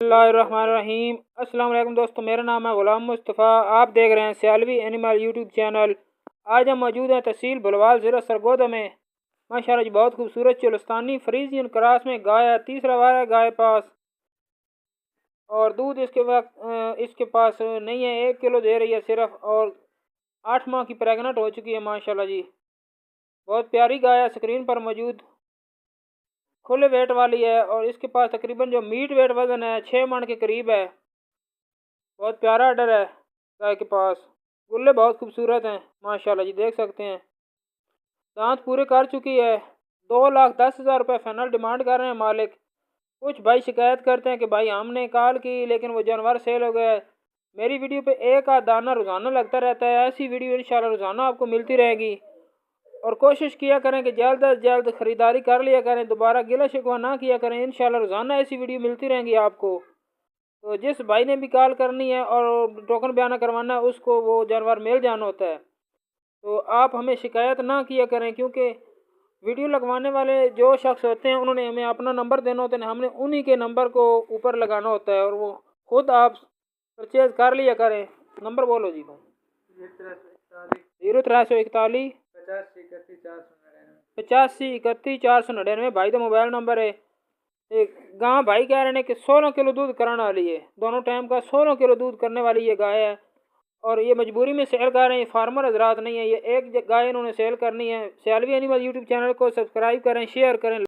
बिस्मिल्लाहिर्रहमानिर्रहीम। अस्सलाम वालेकुम दोस्तों, मेरा नाम है ग़ुलाम मुस्तफ़ा। आप देख रहे हैं सियालवी एनिमल यूट्यूब चैनल। आज हम मौजूद हैं तहसील बुलवाल ज़िला सरगोदा में। माशाल्लाह जी, बहुत खूबसूरत चुलस्तानी फ्रीजियन क्रॉस में गाय है। तीसरा वार है गाय पास, और दूध इसके पास नहीं है, 1 किलो दे रही है सिर्फ, और 8 माह की प्रेगनेंट हो चुकी है। माशाल्लाह जी, बहुत प्यारी गाय है। स्क्रीन पर मौजूद खुले वेट वाली है, और इसके पास तकरीबन जो मीट वेट वजन है 6 मन के करीब है। बहुत प्यारा आर्डर है गाय के पास। गुल्ले बहुत खूबसूरत हैं माशाल्लाह जी, देख सकते हैं। दांत पूरे कर चुकी है। 2,10,000 रुपये फाइनल डिमांड कर रहे हैं मालिक। कुछ भाई शिकायत करते हैं कि भाई हमने कॉल की लेकिन वो जानवर सेल हो गया। मेरी वीडियो पे एक आध दाना रोज़ाना लगता रहता है। ऐसी वीडियो इंशाल्लाह रोज़ाना आपको मिलती रहेगी, और कोशिश किया करें कि जल्द अज जल्द ख़रीदारी कर लिया करें, दोबारा गिला शिकवा ना किया करें। इंशाल्लाह रोज़ाना ऐसी वीडियो मिलती रहेंगी आपको। तो जिस भाई ने भी कॉल करनी है और टोकन बयाना करवाना है, उसको वो जानवर मिल जाना होता है। तो आप हमें शिकायत ना किया करें, क्योंकि वीडियो लगवाने वाले जो शख्स होते हैं उन्होंने हमें अपना नंबर देना होता है, हमने उन्हीं के नंबर को ऊपर लगाना होता है, और वो खुद आप परचेज कर लिया करें। नंबर बोलो जी भाई। 0341 8531 भाई का मोबाइल नंबर है। एक गाँव भाई कह रहे हैं कि 16 किलो दूध कराने वाली है, दोनों टाइम का 16 किलो दूध करने वाली ये गाय है, और ये मजबूरी में सेल कर रहे हैं। फार्मर हजरात नहीं है, ये एक गाय इन्होंने सेल करनी है। सियालवी एनिमल यूट्यूब चैनल को सब्सक्राइब करें, शेयर करें।